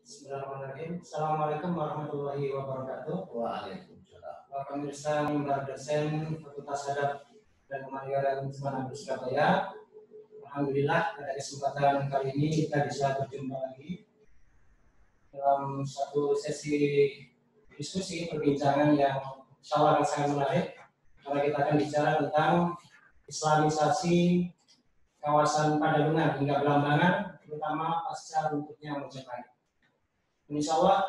Bismillahirrahmanirrahim. Assalamualaikum warahmatullahi wabarakatuh. Waalaikumsalam. Pemirsa mimbar dosen Fakultas Adab dan Kemanusiaan Universitas Surabaya. Alhamdulillah pada kesempatan kali ini kita bisa berjumpa lagi dalam satu sesi diskusi perbincangan yang insya Allah akan sangat menarik karena kita akan bicara tentang Islamisasi kawasan Pandalungan hingga Belambangan, terutama pasca runtuhnya Majapahit. Insya Allah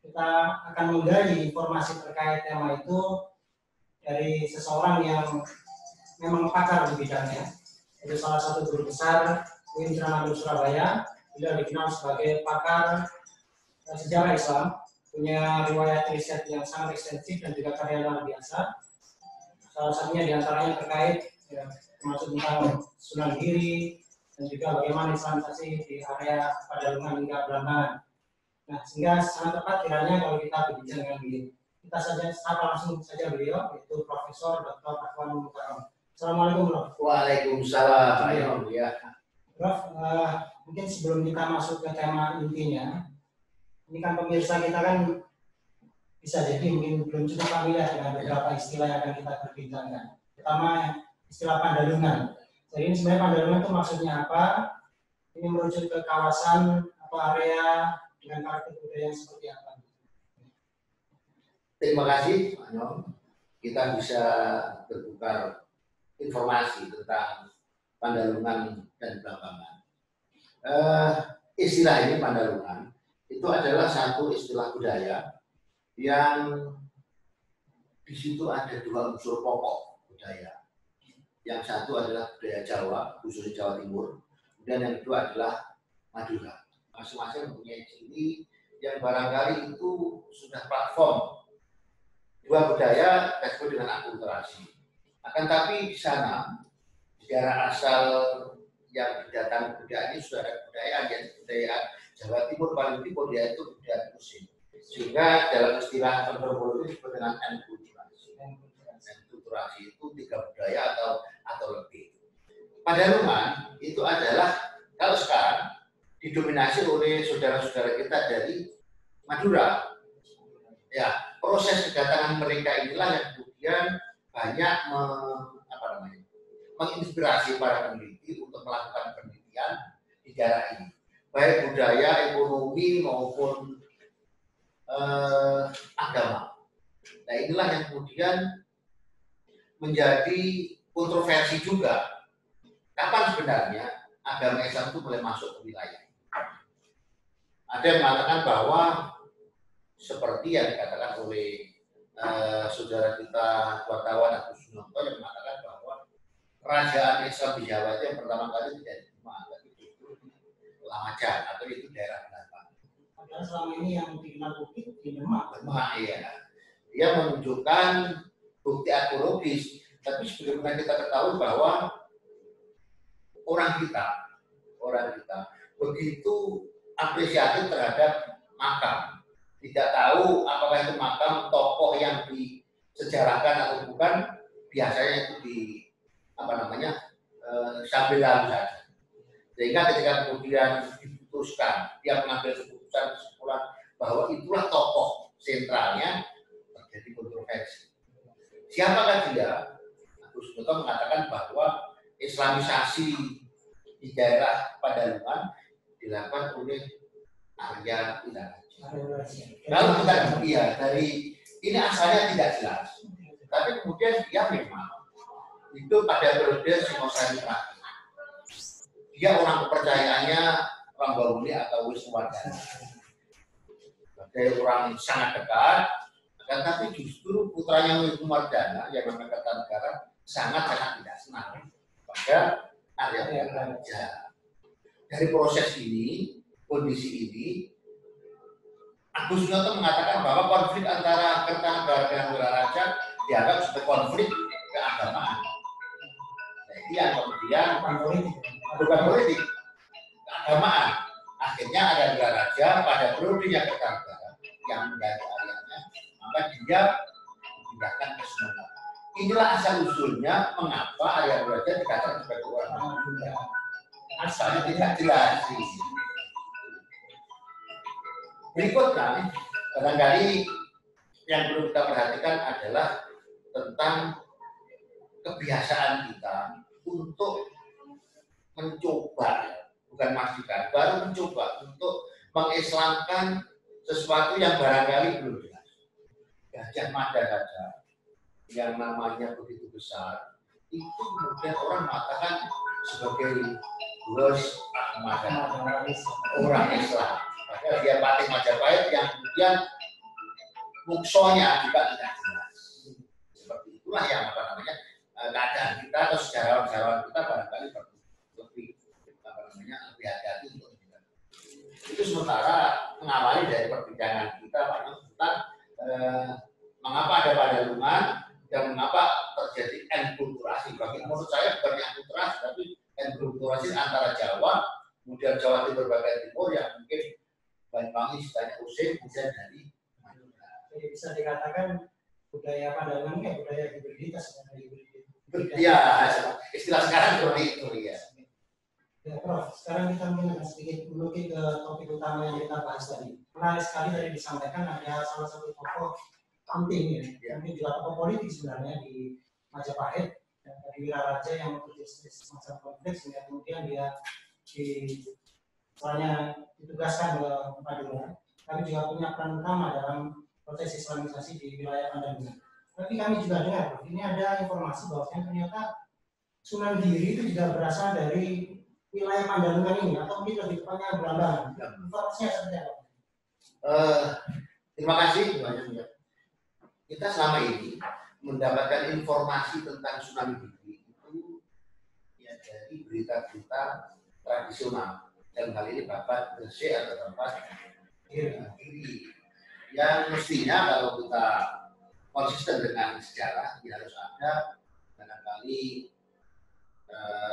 kita akan menggali informasi terkait tema itu dari seseorang yang memang pakar di bidangnya. Itu salah satu guru besar Universitas Surabaya. Beliau dikenal sebagai pakar sejarah Islam, punya riwayat riset yang sangat ekstensif dan juga karya luar biasa. Salah satunya diantaranya terkait termasuk tentang Sunan Giri dan juga bagaimana Islamisasi di area Pandalungan hingga Belambangan. Nah, sehingga sangat tepat kiranya kalau kita berbicara dengan beliau. Kita sapa langsung saja beliau, yaitu Profesor Dr. Afwan Mukarram. Assalamualaikum, Prof. Waalaikumsalam. Ya. Prof, mungkin sebelum kita masuk ke tema intinya, ini kan pemirsa kita kan bisa jadi mungkin belum cukup familiar dengan beberapa istilah yang akan kita perbincangkan. Pertama, istilah Pandalungan. Jadi ini sebenarnya Pandalungan itu maksudnya apa? Ini merujuk ke kawasan atau area dengan karakter budaya yang seperti apa? Terima kasih, Pak Nyong. Kita bisa bertukar informasi tentang Pandalungan dan Belambangan. Istilah ini Pandalungan itu adalah satu istilah budaya yang di situ ada dua unsur pokok budaya. Yang satu adalah budaya Jawa, khususnya Jawa Timur, dan yang kedua adalah Madura. Masing-masing mempunyai ciri yang barangkali itu sudah platform dua budaya disebut dengan akulturasi. Akan tapi di sana di daerah asal yang didatangi budaya ini sudah ada kebudayaan, yaitu budaya Jawa Timur paling timur, yaitu budaya Muslim. Sehingga dalam istilah antropologi disebut dengan enkulturasi. Enkulturasi itu tiga budaya atau lebih. Pandalungan itu adalah kalau sekarang didominasi oleh saudara-saudara kita dari Madura. Ya, proses kedatangan mereka inilah yang kemudian banyak menginspirasi para peneliti untuk melakukan penelitian di daerah ini, baik budaya, ekonomi maupun agama. Nah, inilah yang kemudian menjadi kontroversi juga. Kapan sebenarnya agama Islam itu boleh masuk ke wilayah? Ada yang mengatakan bahwa seperti yang dikatakan oleh saudara kita wartawan Agus Sunanto yang mengatakan bahwa kerajaan Islam di Jawa itu yang pertama kali tidak di Demak, tapi itu Lamajan atau itu daerah Belanda. Padahal selama ini yang dikenal publik di Demak. Demak, iya. Dia menunjukkan bukti arkeologis, tapi sebagaimana kita ketahui bahwa orang kita begitu apresiatif terhadap makam, tidak tahu apakah itu makam tokoh yang disejarahkan atau bukan, biasanya itu sambil lalu saja. Sehingga ketika kemudian diputuskan, dia mengambil kesimpulan bahwa itulah tokoh sentralnya, terjadi kontroversi. Siapakah dia? Agus Sunanto mengatakan bahwa Islamisasi di daerah Pandalungan dilakukan oleh Arya Wiraraja. Kalau kita lihat dari ini asalnya tidak jelas, tapi kemudian dia memang itu pada periode Singosari terakhir. Dia orang kepercayaannya orang Bahuli atau Wisnuwardana. Sebagai orang sangat dekat, tetapi justru putranya Wisnuwardana yang namanya Kertanegara sangat tidak senang pada Arya Wiraraja. Dari proses ini, kondisi ini, Agus Sunanto mengatakan bahwa konflik antara Kertanegara dan Wiraraja dianggap sebagai konflik keagamaan. Jadi yang kemudian bukan politik, keagamaan. Akhirnya ada Wiraraja pada periodenya Kertanegara yang menjadi aliannya, maka dia dipindahkan ke Sumatera. Inilah asal usulnya mengapa Arya Wiraraja dikatakan sebagai orang Madura. Asalnya tidak jelas. Berikutnya, barangkali yang perlu kita perhatikan adalah tentang kebiasaan kita untuk mencoba, bukan memastikan, baru mencoba untuk mengislamkan sesuatu yang barangkali belum jelas. Gajah Mada saja yang namanya begitu besar, itu kemudian orang mengatakan sebagai Gus Ahmad orang Islam. Padahal dia Patih Majapahit yang kemudian muksonya juga tidak jelas. Seperti itulah yang keadaan kita atau sejarawan-sejarawan kita barangkali lebih lebih hati-hati untuk kita. Itu sementara mengawali dari perbincangan kita tentang mengapa ada Padalungan dan mengapa terjadi enkulturasi. Menurut saya bukan enkulturasi, tapi enkulturasi antara Jawa, kemudian Jawa Timur bagian timur yang mungkin Banyuwangi istilahnya usai, kemudian dari Madura. Jadi bisa dikatakan budaya Padalungan ini budaya hibriditas. Ya, istilah sekarang seperti itu ya. Ya, Prof. Sekarang kita mungkin akan sedikit menuju ke topik utama yang kita bahas tadi. Menarik sekali tadi disampaikan ada salah satu tokoh penting ya, mungkin juga tokoh politik sebenarnya di Majapahit, dan dari Wiraraja yang mempunyai semacam konflik sehingga kemudian dia soalnya ditugaskan ke Madura, tapi juga punya peran utama dalam proses Islamisasi di wilayah Padalungan. Tapi kami juga dengar, ini ada informasi bahwa ternyata Sunan Giri itu juga berasal dari wilayah Padalungan ini, atau mungkin lebih tepatnya Belambangan. Informasinya seperti apa? Terima kasih banyak. Kita selama ini mendapatkan informasi tentang Sunan Giri itu ya dari berita-berita tradisional. Dan hal ini Bapak Gresik atau tempat Giri. Yang mestinya kalau kita konsisten dengan sejarah, ya harus ada barangkali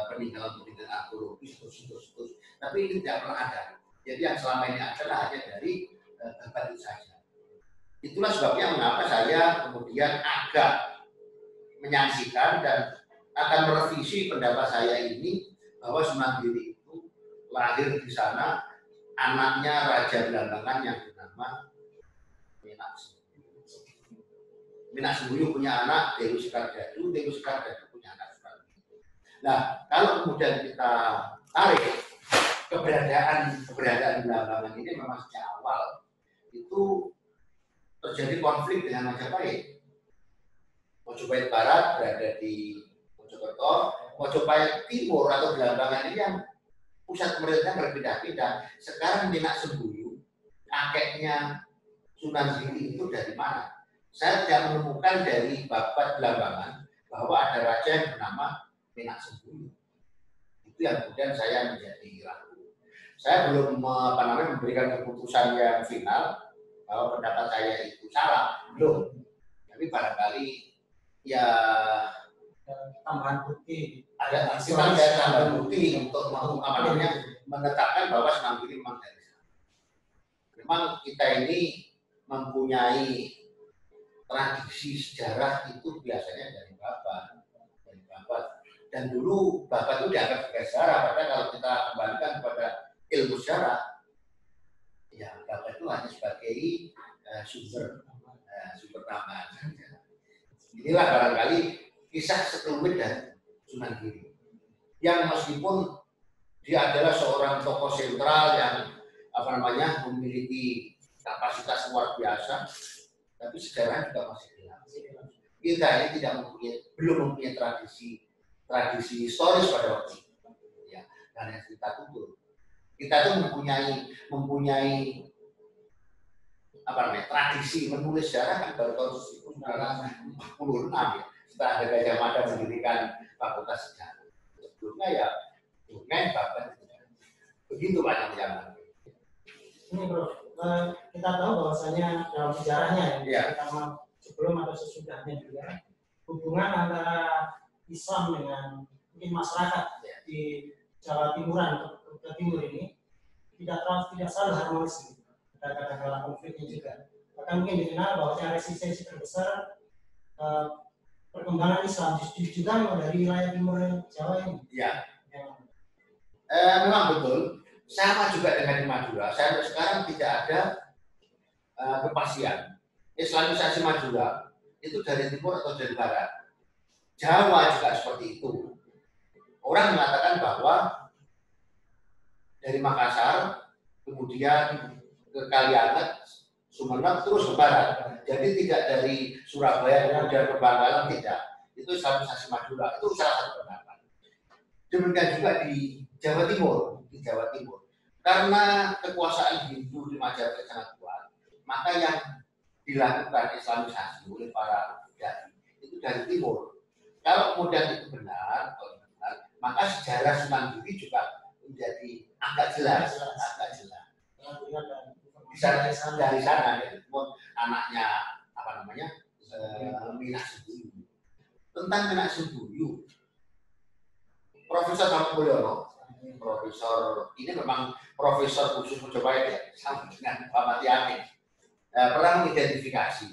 peninggalan-peninggalan arkeologis terus. Tapi ini tidak pernah ada. Jadi yang selama ini adalah hanya dari tempat itu saja. Itulah sebabnya mengapa saya kemudian agak menyaksikan dan akan merevisi pendapat saya ini bahwa Sunan Giri itu lahir di sana, anaknya Raja Belambangan yang bernama Minak Sembuyu punya anak Dewi Sekardadu, Dewi Sekardadu punya anak Sunan Giri. Nah, kalau kemudian kita tarik keberadaan Belambangan ini memang sejak awal itu terjadi konflik dengan Majapahit. Majapahit Barat berada di Mojokerto, Majapahit Timur atau Belambangan ini yang pusat pemerintahan berpindah-pindah. Sekarang Minak Sembuyu, kakeknya Sunan Giri itu dari mana? Saya tidak menemukan dari Babat Belambangan bahwa ada raja yang bernama Minak Sembuyu. Itu yang kemudian saya menjadi ragu. Saya belum memberikan keputusan yang final bahwa pendapat saya itu salah, belum. Tapi barangkali ya tambahan bukti. Ada tambahan bukti untuk menetapkan bahwa Sunan Giri memang dari sana. Memang kita ini mempunyai tradisi sejarah itu biasanya dari Babat. Dan dulu Babat itu dianggap sebagai sejarah, padahal kalau kita kembalikan kepada ilmu sejarah, ya Babat itu hanya sebagai sumber tambahan saja. Inilah barangkali kisah sekelumit dari Sunan Giri, yang meskipun dia adalah seorang tokoh sentral yang memiliki kapasitas luar biasa, tapi sejarah juga masih gelap. Kita ini belum mempunyai tradisi historis pada waktu itu. Ya, dan yang kita tuntut. Kita itu mempunyai tradisi menulis sejarah kan baru tahun 1946 ya. Setelah ada Gajah Mada mendirikan Fakultas Sejarah. Sebelumnya ya Dongeng Babat. Begitu banyak zaman. Ini Bro, kita tahu bahwasanya dalam sejarahnya ya, terutama sebelum atau sesudahnya juga hubungan antara Islam dengan mungkin masyarakat di Jawa Timuran ke timur ini tidak selalu harmonis. Ada konfliknya juga. Bahkan mungkin dikenal bahwa resistensi terbesar perkembangan Islam juga dari wilayah timur Jawa ini. Ya. Memang betul. Sama juga dengan di Madura. Sampai sekarang tidak ada kepastian. Islamisasi Madura itu dari timur atau dari barat. Jawa juga seperti itu. Orang mengatakan bahwa dari Makassar, kemudian ke Kalianget, Sumeneb, terus ke barat. Jadi tidak dari Surabaya kemudian ke Bangkalan, tidak. Itu Islamisasi Madura. Itu salah satu pendapat. Demikian juga di Jawa Timur. Di Jawa Timur. Karena kekuasaan Hindu di Majapahit sangat kuat, maka yang dilakukan Islamisasi oleh para dai itu dari timur. Kalau kemudian itu benar, maka sejarah Sunan Giri juga menjadi agak jelas. Bisa dari sana, ya, anaknya apa namanya, Minak Sembuyu. Tentang Minak Sembuyu, Profesor Hamulyono, profesor ini memang profesor khusus Majapahit ya, sama dengan Pak Mati Amin. Pernah mengidentifikasi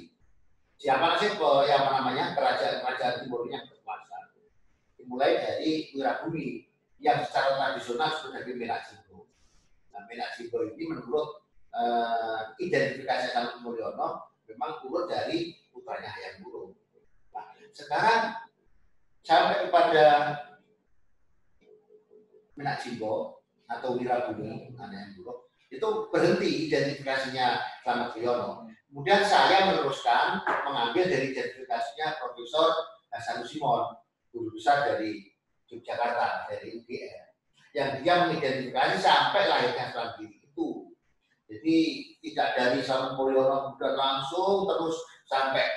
siapa sih yang namanya kerajaan timur yang berkuasa. Dimulai dari Wirabumi yang secara tradisional sebagai Minak Jimbo. Nah, Minak Jimbo ini menurut identifikasi Sang Mulyono memang urut dari putranya Hayam Wuruk. Nah, sekarang sampai kepada Minak Jimbo atau Wirabumi, Hayam Wuruk, itu berhenti identifikasinya Slamet Riono. Kemudian saya meneruskan mengambil dari identifikasinya Profesor Hasanuddin Simon, guru besar dari Yogyakarta, dari UGM, yang dia mengidentifikasi sampai lahirnya Sunan Giri itu. Jadi tidak dari Slamet Riono kemudian langsung terus sampai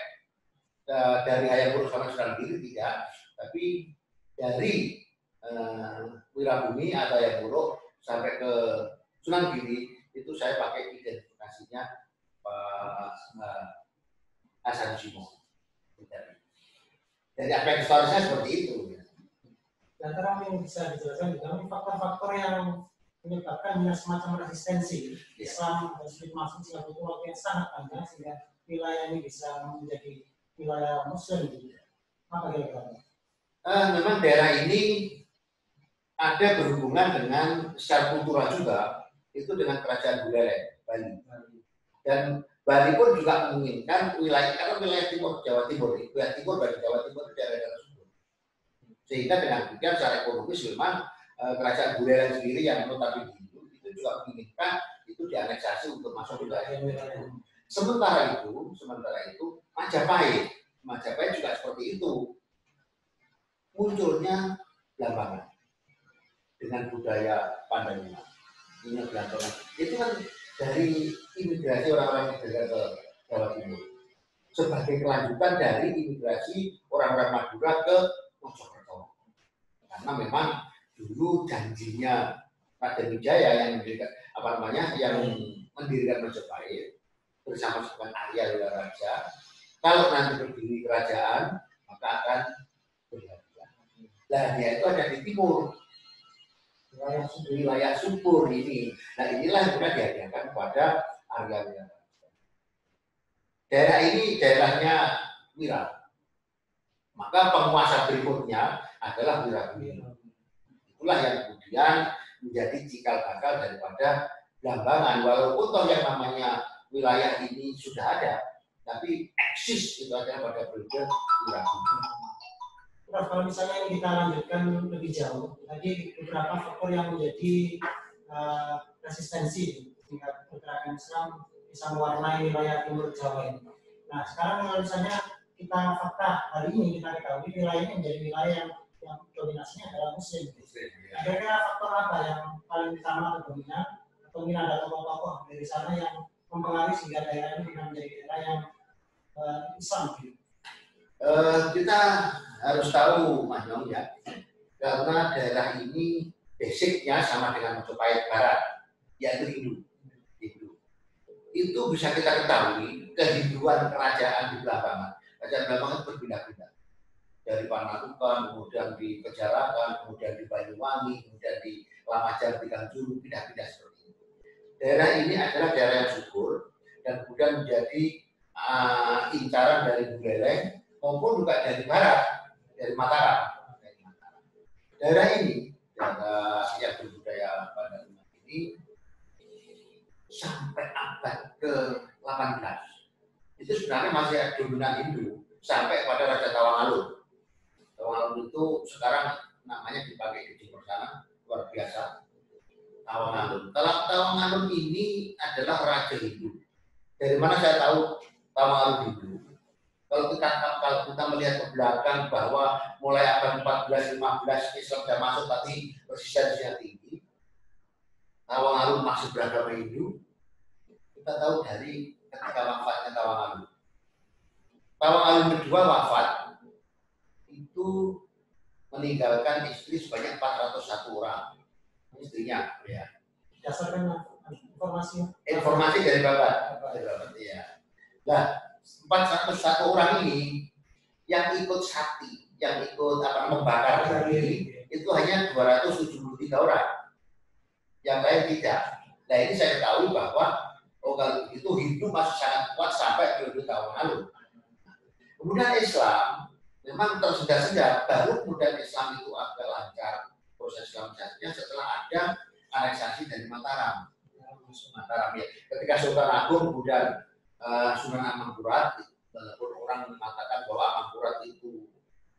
dari Hayam Wuruk sampai Sunan Giri, tidak, tapi dari Wirabumi atau Hayam Wuruk sampai ke Sunan Giri itu saya pakai identifikasinya Pak Hasanuddin Simon. Dari aspek historisnya seperti itu. Dan terang yang bisa dijelaskan juga faktor-faktor yang menyebabkan semacam resistensi Islam dan Muslim masuk sehingga butuh waktu yang sangat panjang sehingga wilayah ini bisa menjadi wilayah Muslim. Apa kira-kira? Memang daerah ini ada berhubungan dengan secara kultural juga, itu dengan kerajaan Buleleng, Bali. Dan Bali pun juga menginginkan wilayah, karena wilayah timur Jawa Timur, wilayah timur dari Jawa Timur itu daerah-daerah subur. Sehingga dengan demikian secara ekonomis memang kerajaan Buleleng sendiri yang notabene Hindu itu juga menginginkan itu dianeksasi untuk masuk ke wilayah. Sementara itu Majapahit juga seperti itu. Munculnya Blambangan dengan budaya Pandai. Ini Blambangan. Itu kan dari imigrasi orang-orang Madura ke Jawa Timur. Sebagai kelanjutan dari imigrasi orang-orang Madura ke Mojokerto. Karena memang dulu janjinya Raden Wijaya yang mendirikan yang mendirikan Majapahit bersama dengan Arya Wiraraja. Kalau nanti berdiri kerajaan, maka akan berhadiah. Nah, dia itu ada di timur, wilayah subur ini. Nah, inilah yang sudah dihadiahkan kepada Arya Wiraraja. Daerah ini daerahnya Wira. Maka penguasa berikutnya adalah Wirabumi. Itulah yang kemudian menjadi cikal bakal daripada Blambangan. Walaupun toh yang namanya wilayah ini sudah ada, tapi eksis itu adalah pada periode Wirabumi. Prof, kalau misalnya ini kita lanjutkan lebih jauh, tadi beberapa faktor yang menjadi resistensi sehingga pergerakan Islam bisa mewarnai wilayah timur Jawa ini. Nah, sekarang kalau misalnya kita fakta hari ini kita ketahui wilayah ini menjadi wilayah yang dominasinya adalah Muslim. Kira-kira faktor apa yang paling utama atau dominan? Atau mungkin ada tokoh-tokoh dari sana yang mempengaruhi sehingga daerah ini menjadi daerah yang Islam? Kita harus tahu, Mas Nyong, ya, karena daerah ini basicnya sama dengan Majapahit Barat, yaitu Hindu. Itu bisa kita ketahui kehinduan kerajaan di Blambangan. Kerajaan Blambangan berpindah-pindah dari Panakukan, kemudian di Pejarakan, kemudian di Banyuwangi, kemudian di Lamajan, di Gangjuru, pindah-pindah seperti itu. Daerah ini adalah daerah yang subur dan kemudian menjadi incaran dari Buleleng maupun juga dari barat, dari Mataram. Daerah ini, daerah yang berbudaya pada ini sampai abad ke-18 18. Itu sebenarnya masih ada dominan Hindu sampai pada Raja Tawangalun. Tawangalun itu sekarang namanya dipakai di timur sana, luar biasa. Tawangalun. Tawangalun ini adalah raja Hindu. Dari mana saya tahu Tawangalun Hindu? Kalau kita melihat ke belakang bahwa mulai abad 14-15 Islam sudah masuk tapi resistensinya tinggi. Tawangalun masih beragama Hindu. Kita tahu dari ketika wafatnya Tawangalun. Tawangalun kedua wafat itu meninggalkan istri sebanyak 401 orang. Istrinya, ya. Berdasarkan informasi dari Bapak. Ya. Nah, 401 orang ini yang ikut sakti, yang ikut membakar diri itu hanya 273 orang. Yang lain tidak. Nah, ini saya tahu bahwa kalau itu Hindu masih sangat kuat sampai periode Tawangalun. Kemudian Islam memang tersendat-sendat, baru kemudian Islam itu agak lancar proses Islamisasinya setelah ada aneksasi dari Mataram. Mataram ya. Ketika Sultan Agung kemudian Sunan Amangkurat, walaupun orang mengatakan bahwa Amangkurat itu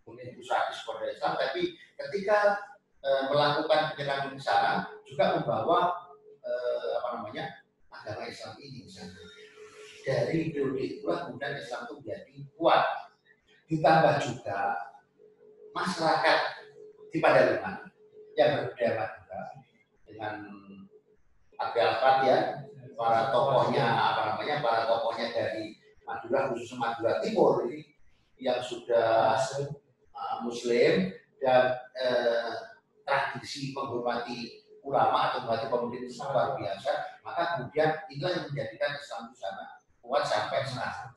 mungkin sadis kepada Islam, tapi ketika melakukan penyerangan di sana juga membawa agama Islam ini misalnya. Dari periode itulah kemudian Islam itu menjadi kuat. Ditambah juga masyarakat di Padaliman yang berbudaya Madura dengan agak ya, para tokohnya para tokohnya dari Madura, khususnya Madura Timur ini yang sudah Muslim dan tradisi menghormati ulama atau menghormati pemimpin luar biasa, maka kemudian inilah yang menjadikan Islam di sana kuat sampai sekarang.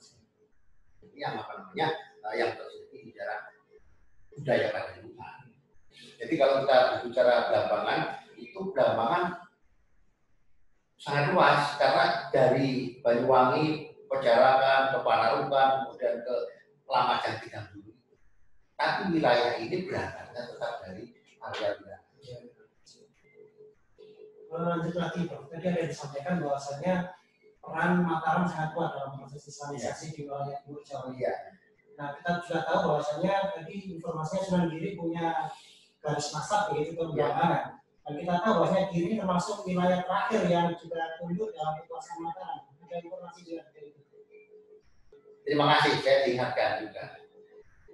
Ini yang yang terjadi di daerah budaya Padaliman. Jadi kalau kita berbicara Blambangan, itu Blambangan sangat luas karena dari Banyuwangi, Pejarakan, ke Panarukan, kemudian ke Lamajan Tigang dulu. Tapi wilayah ini berangkatnya tetap dari area wilayah. Lanjut lagi, Prof. Tadi ada yang disampaikan bahwasanya peran Mataram sangat kuat dalam proses Islamisasi di wilayah Timur Jawa. Nah, kita sudah tahu bahwasanya tadi informasinya Sunan Giri punya garis nasab begitu ke Blambangan. Dan kita tahu bahwasanya Giri termasuk wilayah terakhir yang juga tunduk dalam kekuasaan Mataram. Ada informasi juga dari itu. Terima kasih, saya diingatkan juga.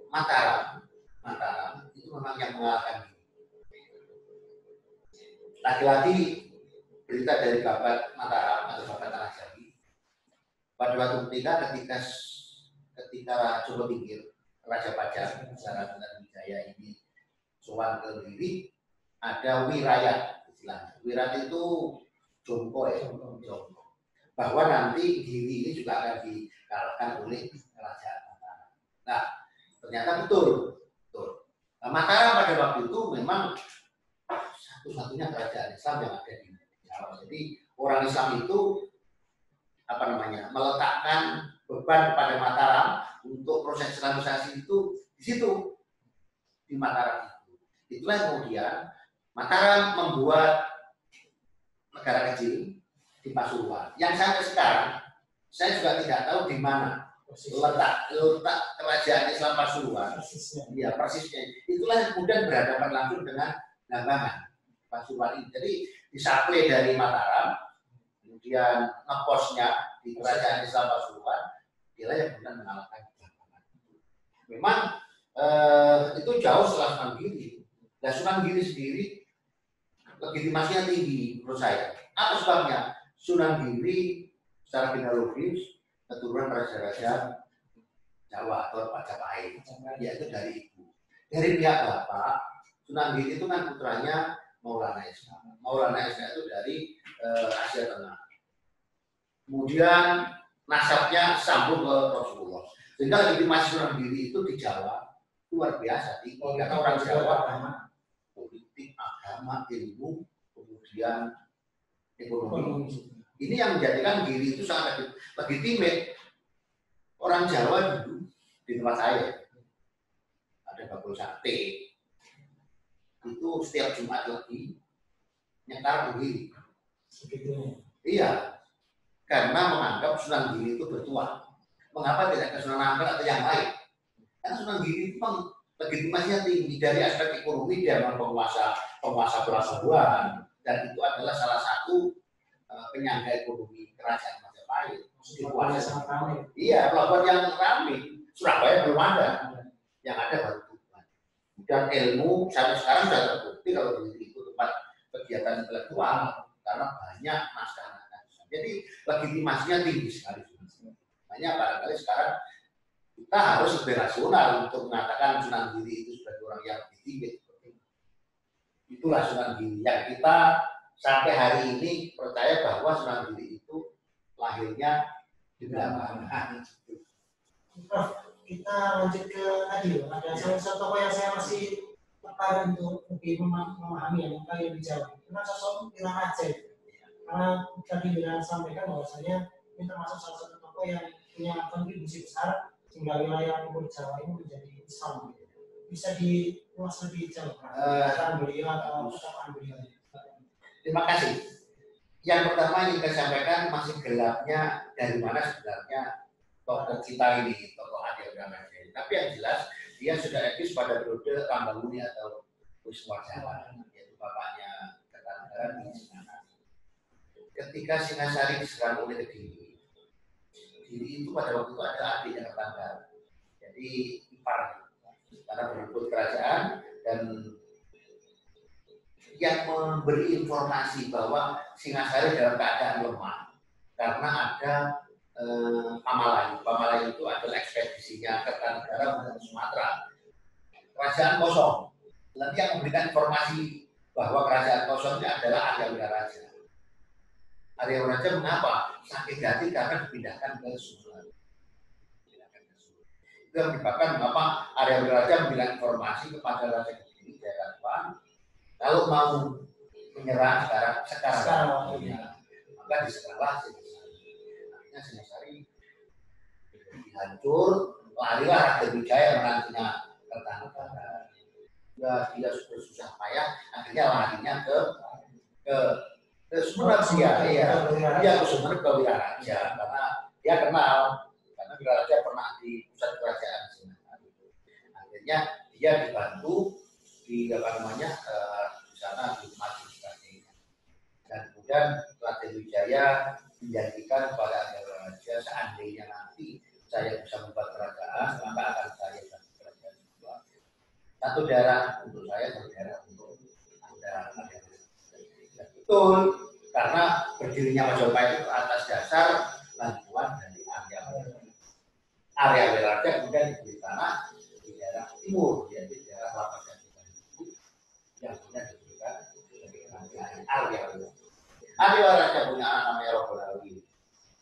Mataram itu memang yang mengalahkan. Lagi-lagi berita dari Bapak Mataram atau Bapak Tanah Jambi. Pada waktu ketika Joko Tingkir, Raja Pajar, Raja Wijaya ini sowan ke Giri, ada wirayat istilahnya. Wirayat itu jongko ya, jongko. Bahwa nanti Giri ini juga akan dikalahkan oleh Kerajaan Mataram. Nah, ternyata betul. Nah, Mataram pada waktu itu memang satu-satunya kerajaan Islam yang ada di Jawa. Jadi orang Islam itu meletakkan beban kepada Mataram untuk proses Islamisasi itu di situ, di Mataram itu. Itulah kemudian Mataram membuat negara kecil di Pasuruan. Yang sampai sekarang saya juga tidak tahu di mana letak kerajaan Islam Pasuruan. Ya, persisnya. Itulah yang kemudian berhadapan langsung dengan Blambangan Pasuruan ini. Jadi disaplai dari Mataram, kemudian ngeposnya di kerajaan Islam Pasuruan, dia yang kemudian mengalahkan Blambangan. Memang itu jauh setelah Sunan Giri. Dan Sunan Giri sendiri legitimasinya tinggi menurut saya. Apa sebabnya? Sunan Giri secara genealogis keturunan raja-raja Jawa atau Majapahit, yaitu dari ibu. Dari pihak bapak, Sunan Giri itu kan putranya Maulana Esa. Maulana Esa itu dari Asia Tengah. Kemudian nasabnya sambung ke Rasulullah. Sehingga legitimasi Sunan Giri itu di Jawa luar biasa. Karena orang Jawa politik, agama, ilmu, kemudian ekonomi. Ini yang menjadikan Giri itu sangat legitimate. Orang Jawa dulu di tempat saya ada bakul sate. Itu setiap Jumat lagi nyetar begini. Iya, karena menganggap Sunan Giri itu bertuah. Mengapa tidak ke Sunan Ampel atau yang lain? Karena Sunan Giri itu memang legitimasinya tinggi dari aspek ekonomi, dia memang penguasa pelabuhan, dan itu adalah salah satu penyangga ekonomi kerajaan Majapahit. Iya, pelabuhan yang ramai. Surabaya belum ada, yang ada baru Tuban. Dan ilmu sampai sekarang sudah terbukti kalau itu tempat kegiatan intelektual karena banyak naskah-naskah. Jadi legitimasinya tinggi sekali. Makanya barangkali sekarang kita harus lebih rasional untuk mengatakan Sunan Giri itu sebagai orang yang lebih tinggi. Itulah Sunan Giri yang kita sampai hari ini percaya bahwa Sunan Giri itu lahirnya di Belambangan. Kita lanjut ke tadi, ada salah satu tokoh yang saya masih tertarik untuk lebih memahami yang kalian dijawab. Karena sosok Wiraraja, karena tadi Wira sampaikan bahwasanya ini termasuk salah satu tokoh yang punya kontribusi besar sehingga wilayah Timur Jawa ini menjadi Islam. Bisa diulas lebih jauh, beliau atau perkataan beliau. Terima kasih. Yang pertama yang saya sampaikan masih gelapnya dari mana sebenarnya tokoh kita ini, tokoh Adi Wiraraja ini. Tapi yang jelas dia sudah eksis pada periode Rambamuni atau Wisnuwardana, yaitu bapaknya Kertanegara di Singasari. Ketika Singasari diserang oleh Kediri, Kediri itu pada waktu itu ada adiknya Kertanegara, jadi ipar, karena berebut kerajaan, dan yang memberi informasi bahwa Singasari dalam keadaan lemah karena ada Pamalayu. Pamalayu itu adalah ekspedisinya Kertanegara menuju Sumatera. Kerajaan kosong. Nanti yang memberikan informasi bahwa kerajaan kosong ini adalah Arya Wiraraja. Arya Wiraraja mengapa? Sakit hati karena dipindahkan ke Sumatera. Itu yang menyebabkan mengapa Arya Wiraraja memberikan informasi kepada Raja Kediri, Jayakatwang, kalau mau menyerang sekarang waktunya, maka diserahlah Singasari hancur, larilah Raden Wijaya menantunya Kertanegara. Dia sudah susah payah, akhirnya larinya ke Sumatera. Dia ke Sumatera, ke Wiraraja, karena dia kenal, karena Wiraraja pernah di pusat kerajaan Singasari. Akhirnya dia dibantu di di sana di maju sebagainya. Dan kemudian Raden Wijaya menjanjikan kepada Arya Wiraraja, seandainya nanti saya bisa membuat kerajaan, maka akan saya bantu kerajaan kedua. Satu daerah untuk saya, satu daerah untuk Anda. Betul, karena berdirinya Majapahit itu atas dasar bantuan dari Arya Wiraraja. Arya Wiraraja kemudian diberi tanah di daerah timur, yaitu daerah Lampasan yang kemudian diberikan dari Arya Wiraraja. Arya Wiraraja punya anak namanya Ronggolawi.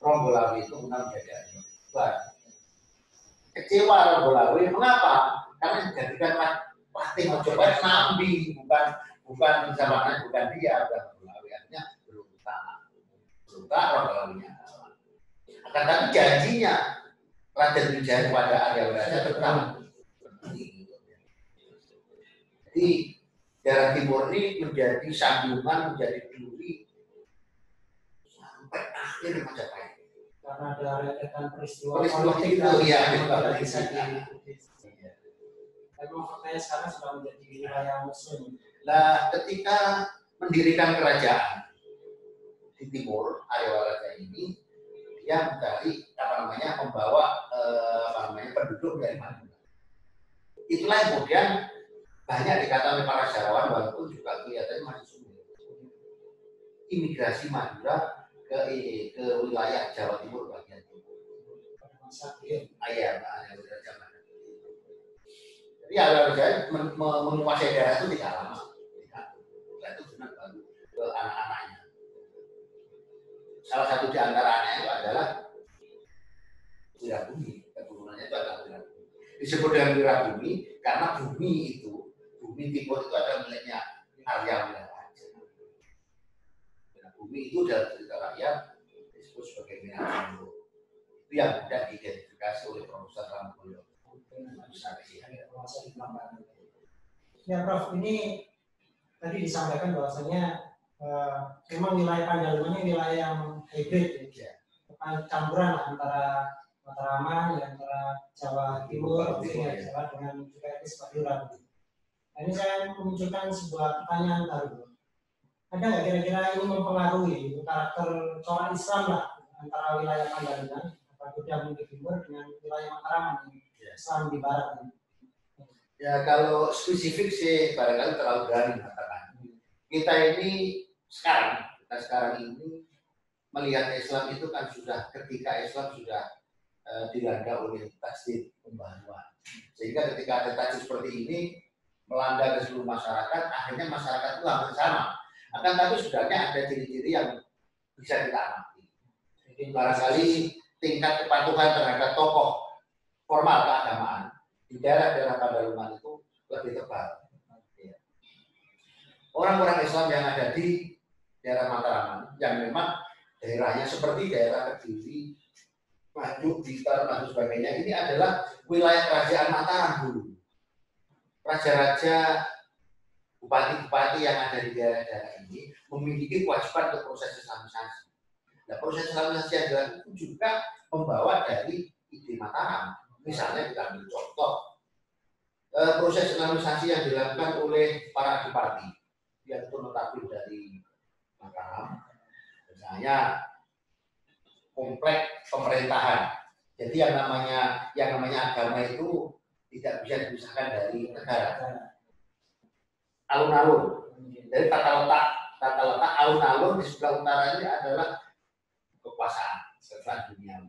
Ronggolawi itu menang menjadi Adipati. Kecewa Ronggolawi, mengapa? Karena dijadikan Patih Majapahit Nambi, bukan zamannya, bukan dia, bukan Ronggolawi. Artinya berutak Ronggolawinya. Akan tapi janjinya Raden Wijaya kepada Arya Wiraraja tetap. Jadi daerah timur ini menjadi sambungan, menjadi duri sampai akhir Majapahit. Karena ada rentetan peristiwa itu ya, bisa diikuti. Tapi faktanya sekarang sudah menjadi wilayah Muslim. Nah, ketika mendirikan kerajaan di timur, Arya Wiraraja ini dia mencari membawa penduduk dari Madura. Itulah yang kemudian banyak dikatakan oleh para sejarawan, walaupun juga kelihatannya masih sulit. Imigrasi Madura ke wilayah Jawa Timur bagian timur. Ayah, jadi Arya Wiraraja menguasai daerah itu tidak lama. Itu benar baru ke anak-anaknya. Salah satu di antaranya itu adalah Wirabumi. Keturunannya itu adalah Wirabumi. Disebut dengan Wirabumi karena bumi timur itu adalah miliknya Arya Wiraraja. Bumi itu dalam cerita rakyat disebut sebagai Wirabumi. Itu yang mudah diidentifikasi oleh Profesor Ramboyo. Ya Prof, ini tadi disampaikan bahwasanya memang wilayah Pandalungan ini wilayah yang hybrid ya. campuran lah antara Mataraman, ya, antara Jawa Timur, ya, Jawa dengan juga etnis Madura. Nah, ini saya memunculkan sebuah pertanyaan baru. Ada nggak kira-kira ini mempengaruhi karakter corak Islam lah antara wilayah Pandalungan atau Kudapan di timur dengan wilayah Mataraman, Islam di barat ini? Ya kalau spesifik sih barangkali terlalu berani mengatakan. Kita sekarang ini melihat Islam itu kan sudah ketika Islam sudah dilanda oleh tajdid pembaharuan. Sehingga ketika ada tajdid seperti ini melanda ke seluruh masyarakat, akhirnya masyarakat itu hampir sama. Akan tapi sebenarnya ada ciri-ciri yang bisa kita amati. Barangkali tingkat kepatuhan terhadap tokoh formal keagamaan di daerah-daerah Pandalungan itu lebih tebal. Orang-orang Islam yang ada di daerah Mataraman, yang memang daerahnya seperti daerah Kediri, Nganjuk, Blitar, dan sebagainya, ini adalah wilayah kerajaan Mataram dulu. Raja-raja, bupati-bupati yang ada di daerah-daerah ini memiliki kewajiban untuk proses islamisasi. Nah, proses islamisasi yang dilakukan juga membawa dari ide Mataram. Misalnya kita ambil contoh proses islamisasi yang dilakukan oleh para adipati yang itu notabene dari Mataram, misalnya kompleks pemerintahan. Jadi yang namanya agama itu tidak bisa dipisahkan dari negara. Alun-alun. Jadi tata letak alun-alun di sebelah utara ini adalah kekuasaan setelah dunia.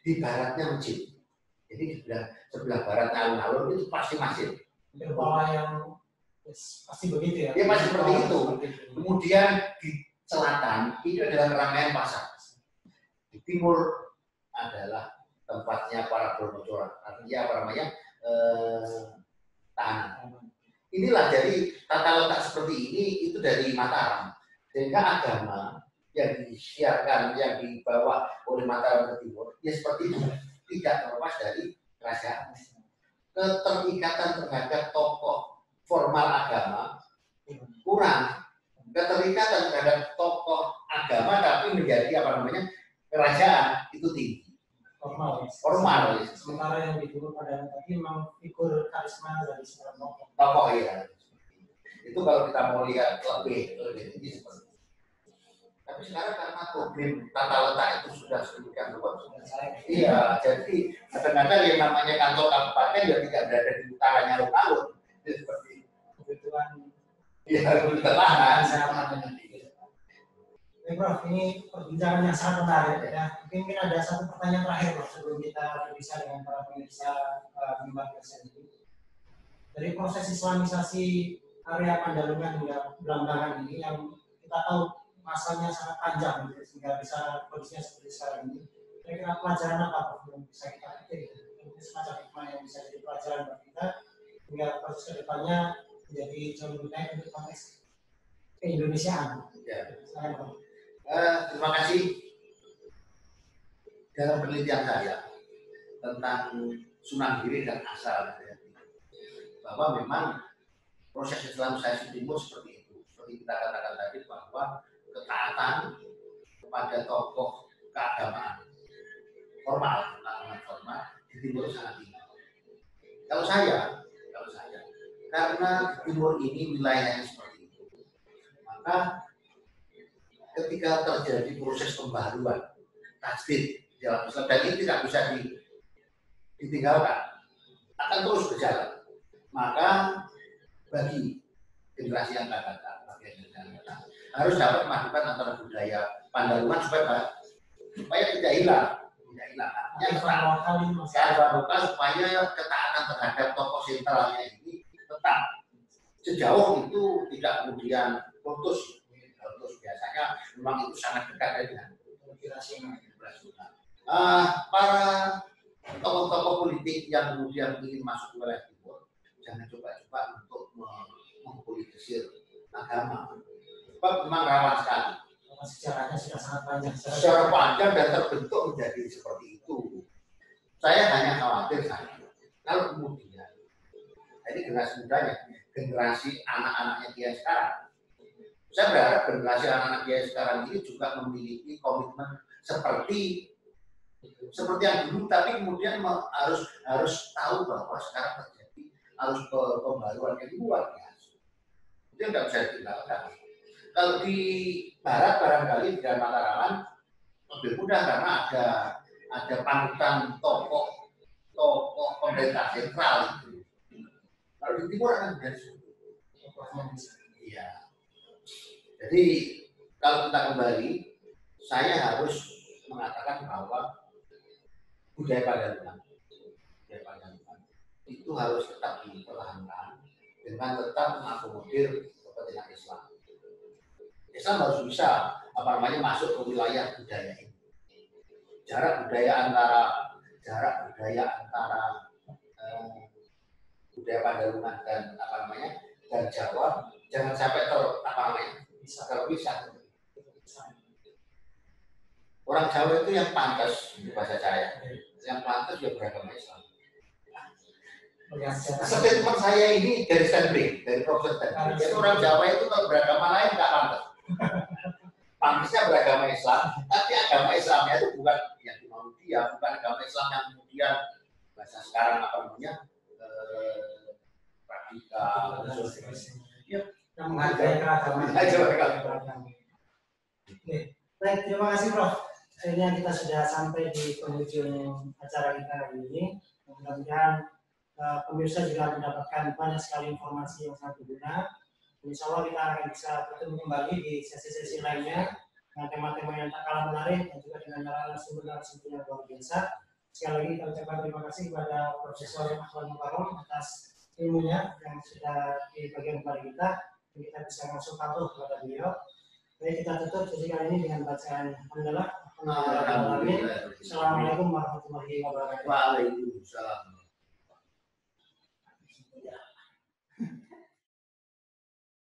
Di baratnya masjid. Jadi di sebelah barat alun-alun itu pasti masjid. Pola yang pasti begitu ya. Dia pasti seperti itu. Kemudian di selatan itu adalah keramaian pasar. Di timur adalah tempatnya para bermotor, artinya apa namanya tahanan. Inilah jadi tata letak seperti ini itu dari Mataram. Sehingga agama yang disiarkan, yang dibawa oleh Mataram ke timur, ya seperti itu, tidak terlepas dari kerajaan. Keterikatan terhadap tokoh formal agama kurang, keterikatan terhadap tokoh agama tapi menjadi apa namanya kerajaan itu tinggi. Formal. Sementara yang dituduh pada tadi memang figur karisma dari seorang tokoh. Tokoh ya. Itu kalau kita mau lihat lebih tinggi seperti itu. Tapi sekarang karena problem tata letak itu sudah sedemikian ruwet. Iya, jadi kadang-kadang yang namanya kantor kabupaten ya tidak berada di utaranya alun-alun. Seperti kebutuhan. Iya, kebutuhan. Prof, ini perbincangan yang sangat menarik ya. Mungkin ada satu pertanyaan terakhir Prof, sebelum kita berbicara dengan para pemirsa Mimbar Presiden ini. Dari proses islamisasi area Pandalungan hingga Belambangan ini yang kita tahu masanya sangat panjang sehingga bisa kondisinya seperti sekarang ini. Kira-kira pelajaran apa Prof yang bisa kita petik? Mungkin semacam hikmah yang bisa jadi pelajaran bagi kita hingga proses kedepannya menjadi jauh lebih baik untuk konteks keindonesiaan. Ya. Saya, Terima kasih. Dalam penelitian saya tentang Sunan Giri dan asal, bahwa memang proses islamisasi timur seperti itu. Seperti kita katakan tadi bahwa ketaatan kepada tokoh keagamaan formal di timur sangat tinggi. Kalau saya, karena timur ini wilayahnya seperti itu, maka ketika terjadi proses pembaharuan tajdid dalam Islam dan ini tidak bisa ditinggalkan, akan terus berjalan. Maka bagi generasi yang akan datang, harus dapat memadukan antara budaya Pandalungan supaya tidak hilang. Supaya ketaatan terhadap tokoh sentralnya ini tetap sejauh itu tidak kemudian putus. Biasanya memang itu sangat dekat dengan para tokoh-tokoh politik yang kemudian ingin masuk ke wilayah timur, jangan coba-coba untuk mempolitisir agama. Sebab memang rawan sekali. Sejarahnya sudah sangat panjang. Secara panjang dan terbentuk menjadi seperti itu. Saya hanya khawatir kalau kemudian ini generasi mudanya, generasi anak-anaknya dia sekarang. Saya berharap generasi anak-anak dia sekarang ini juga memiliki komitmen seperti seperti yang dulu, tapi kemudian harus tahu bahwa sekarang terjadi harus pembaruan yang luar biasa. Itu yang nggak bisa ditinggalkan. Kalau di barat barangkali di Mataraman lebih mudah karena ada panutan tokoh pemerintah sentral itu. Kalau di timur kan dari iya. Jadi kalau kita kembali, saya harus mengatakan bahwa budaya Padalarang itu harus tetap dipertahankan dengan tetap mengakomodir kepentingan Islam. Islam harus bisa masuk ke wilayah budaya ini. Jarak budaya antara budaya Padalarang dan Jawa jangan sampai terpisah. Orang Jawa itu yang pantas di bahasa saya, yang pantas dia beragama Islam. Statement saya ini dari Stanley, dari Profesor Stanley. Jadi orang Jawa itu kalau beragama lain nggak pantas. Pantasnya beragama Islam, tapi agama Islamnya itu bukan yang dimau dia, bukan agama Islam yang kemudian bahasa sekarang radikal, yang menghargai keragaman. Baik, terima kasih Prof. Akhirnya kita sudah sampai di penghujung acara kita hari ini. Mudah-mudahan pemirsa juga mendapatkan banyak sekali informasi yang sangat berguna. Insya Allah kita akan bisa bertemu kembali di sesi-sesi lainnya dengan tema-tema yang tak kalah menarik dan juga dengan narasumber-narasumber yang luar biasa. Sekali lagi kita ucapkan terima kasih kepada Profesor Ahmad Mukarram atas ilmunya yang sudah dibagikan kepada kita. Dan kita bisa langsung patuh kepada beliau. Baik, kita tutup sesi kali ini dengan bacaan hamdalah. Assalamualaikum warahmatullahi wabarakatuh. Waalaikumsalam.